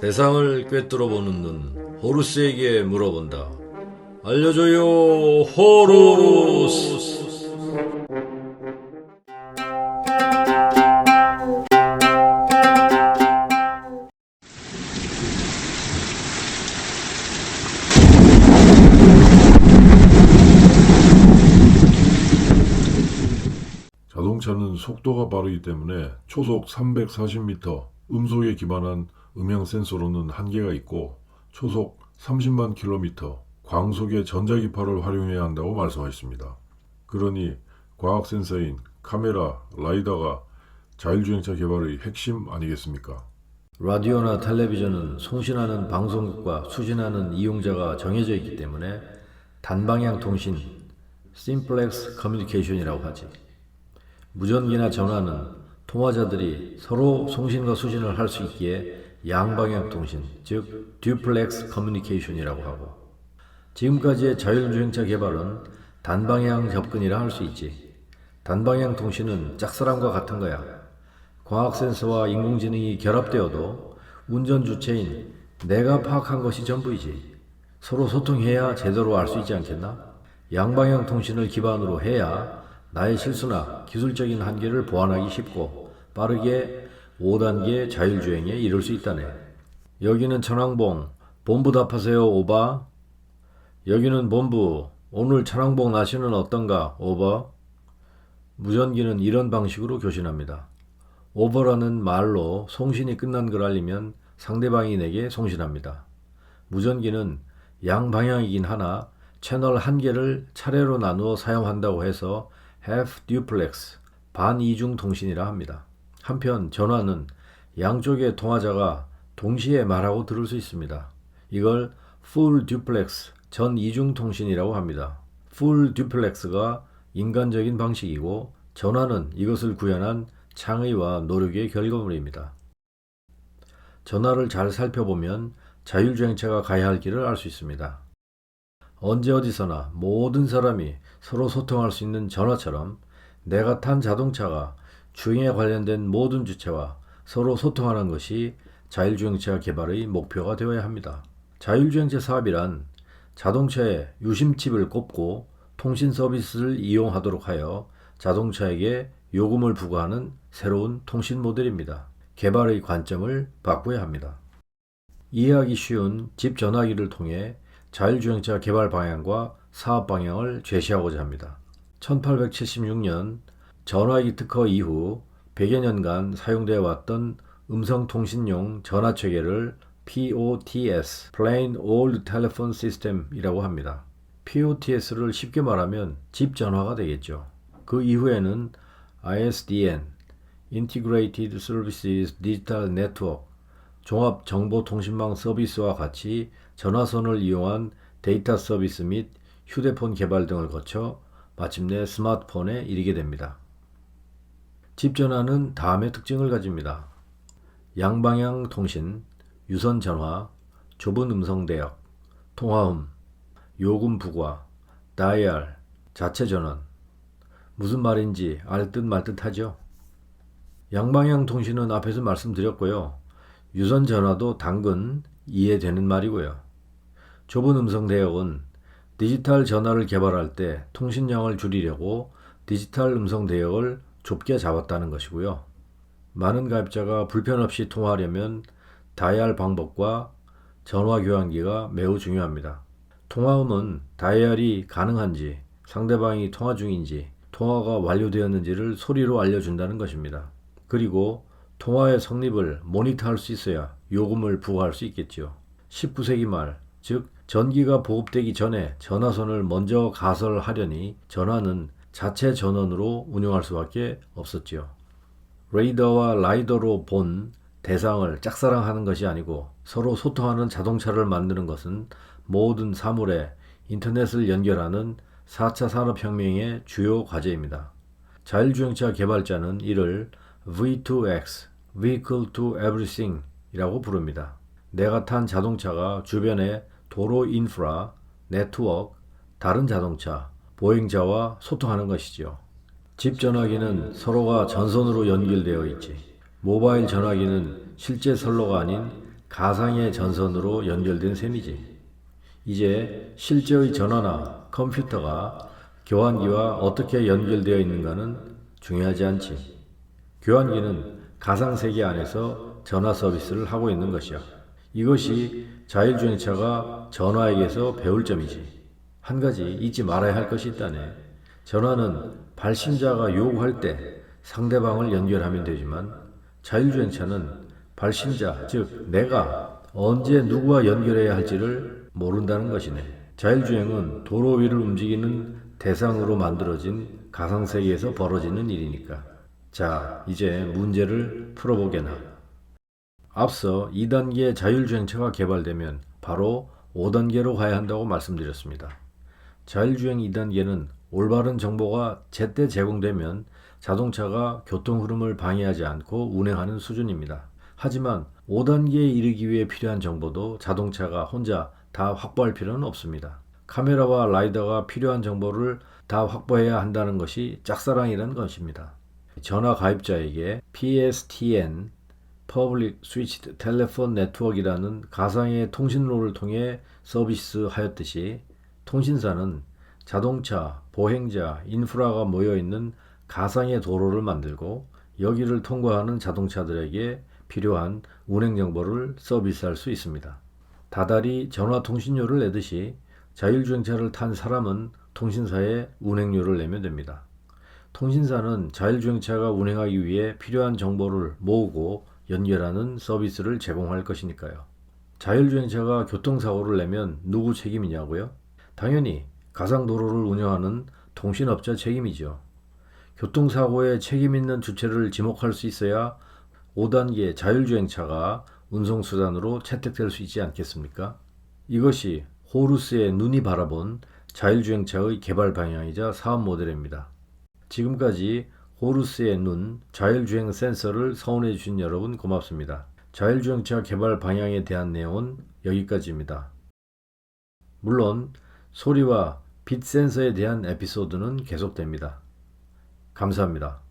세상을 꿰뚫어 보는 눈, 호루스에게 물어본다. 알려줘요, 호루스. 자동차는 속도가 빠르기 때문에 초속 340m 음속에 기반한 음향 센서로는 한계가 있고 초속 30만 킬로미터 광속의 전자기파를 활용해야 한다고 말씀하셨습니다. 그러니 과학 센서인 카메라, 라이다가 자율주행차 개발의 핵심 아니겠습니까? 라디오나 텔레비전은 송신하는 방송국과 수신하는 이용자가 정해져 있기 때문에 단방향 통신, 심플렉스 커뮤니케이션이라고 하지. 무전기나 전화는 통화자들이 서로 송신과 수신을 할 수 있기에 양방향 통신, 즉 듀플렉스 커뮤니케이션이라고 하고, 지금까지의 자율주행차 개발은 단방향 접근이라 할 수 있지. 단방향 통신은 짝사랑과 같은 거야. 과학 센서와 인공지능이 결합되어도 운전 주체인 내가 파악한 것이 전부이지. 서로 소통해야 제대로 알 수 있지 않겠나? 양방향 통신을 기반으로 해야 나의 실수나 기술적인 한계를 보완하기 쉽고 빠르게 5단계 자율주행에 이를 수 있다네. 여기는 천왕봉, 본부 답하세요, 오바. 여기는 본부, 오늘 천왕봉 날씨는 어떤가, 오버. 무전기는 이런 방식으로 교신합니다. 오버라는 말로 송신이 끝난 걸 알리면 상대방이 내게 송신합니다. 무전기는 양방향이긴 하나 채널 한 개를 차례로 나누어 사용한다고 해서 half duplex, 반이중 통신이라 합니다. 한편 전화는 양쪽의 통화자가 동시에 말하고 들을 수 있습니다. 이걸 full duplex, 전 이중 통신이라고 합니다. full duplex가 인간적인 방식이고 전화는 이것을 구현한 창의와 노력의 결과물입니다. 전화를 잘 살펴보면 자율주행차가 가야 할 길을 알 수 있습니다. 언제 어디서나 모든 사람이 서로 소통할 수 있는 전화처럼 내가 탄 자동차가 주행에 관련된 모든 주체와 서로 소통하는 것이 자율주행차 개발의 목표가 되어야 합니다. 자율주행차 사업이란 자동차에 유심칩을 꼽고 통신 서비스를 이용하도록 하여 자동차에게 요금을 부과하는 새로운 통신 모델입니다. 개발의 관점을 바꿔야 합니다. 이해하기 쉬운 집 전화기를 통해 자율주행차 개발 방향과 사업 방향을 제시하고자 합니다. 1876년 전화기 특허 이후 100여 년간 사용되어 왔던 음성통신용 전화체계를 POTS, Plain Old Telephone System이라고 합니다. POTS를 쉽게 말하면 집 전화가 되겠죠. 그 이후에는 ISDN, Integrated Services Digital Network, 종합정보통신망 서비스와 같이 전화선을 이용한 데이터 서비스 및 휴대폰 개발 등을 거쳐 마침내 스마트폰에 이르게 됩니다. 집전화는 다음의 특징을 가집니다. 양방향 통신, 유선 전화, 좁은 음성 대역, 통화음, 요금 부과, 다이얼, 자체 전원. 무슨 말인지 알 듯 말 듯 하죠. 양방향 통신은 앞에서 말씀드렸고요. 유선 전화도 당근 이해되는 말이고요. 좁은 음성 대역은 디지털 전화를 개발할 때 통신량을 줄이려고 디지털 음성 대역을 좁게 잡았다는 것이고요. 많은 가입자가 불편 없이 통화하려면 다이얼 방법과 전화 교환기가 매우 중요합니다. 통화음은 다이얼이 가능한지, 상대방이 통화 중인지, 통화가 완료되었는지를 소리로 알려준다는 것입니다. 그리고 통화의 성립을 모니터할 수 있어야 요금을 부과할 수 있겠죠. 19세기 말, 즉 전기가 보급되기 전에 전화선을 먼저 가설하려니 전화는 자체 전원으로 운영할 수밖에 없었죠. 레이더와 라이더로 본 대상을 짝사랑하는 것이 아니고 서로 소통하는 자동차를 만드는 것은 모든 사물에 인터넷을 연결하는 4차 산업혁명의 주요 과제입니다. 자율주행차 개발자는 이를 V2X, Vehicle to Everything 이라고 부릅니다. 내가 탄 자동차가 주변의 도로 인프라, 네트워크, 다른 자동차, 보행자와 소통하는 것이죠. 집 전화기는 서로가 전선으로 연결되어 있지. 모바일 전화기는 실제 선로가 아닌 가상의 전선으로 연결된 셈이지. 이제 실제의 전화나 컴퓨터가 교환기와 어떻게 연결되어 있는가는 중요하지 않지. 교환기는 가상세계 안에서 전화 서비스를 하고 있는 것이야. 이것이 자율주행차가 전화에게서 배울 점이지. 한 가지 잊지 말아야 할 것이 있다네. 전화는 발신자가 요구할 때 상대방을 연결하면 되지만 자율주행차는 발신자, 즉 내가 언제 누구와 연결해야 할지를 모른다는 것이네. 자율주행은 도로 위를 움직이는 대상으로 만들어진 가상세계에서 벌어지는 일이니까. 자, 이제 문제를 풀어보게나. 앞서 2단계 자율주행차가 개발되면 바로 5단계로 가야 한다고 말씀드렸습니다. 자율주행 2단계는 올바른 정보가 제때 제공되면 자동차가 교통 흐름을 방해하지 않고 운행하는 수준입니다. 하지만 5단계에 이르기 위해 필요한 정보도 자동차가 혼자 다 확보할 필요는 없습니다. 카메라와 라이더가 필요한 정보를 다 확보해야 한다는 것이 짝사랑이라는 것입니다. 전화 가입자에게 PSTN Public Switched Telephone Network이라는 가상의 통신로를 통해 서비스하였듯이 통신사는 자동차, 보행자, 인프라가 모여있는 가상의 도로를 만들고 여기를 통과하는 자동차들에게 필요한 운행 정보를 서비스할 수 있습니다. 다달이 전화통신료를 내듯이 자율주행차를 탄 사람은 통신사에 운행료를 내면 됩니다. 통신사는 자율주행차가 운행하기 위해 필요한 정보를 모으고 연결하는 서비스를 제공할 것이니까요. 자율주행차가 교통사고를 내면 누구 책임이냐고요? 당연히 가상도로를 운영하는 통신업자 책임이죠. 교통사고에 책임있는 주체를 지목할 수 있어야 5단계 자율주행차가 운송수단으로 채택될 수 있지 않겠습니까? 이것이 호루스의 눈이 바라본 자율주행차의 개발 방향이자 사업 모델입니다. 지금까지 호루스의 눈 자율주행 센서를 서원해 주신 여러분 고맙습니다. 자율주행차 개발 방향에 대한 내용은 여기까지입니다. 물론 소리와 빛 센서에 대한 에피소드는 계속됩니다. 감사합니다.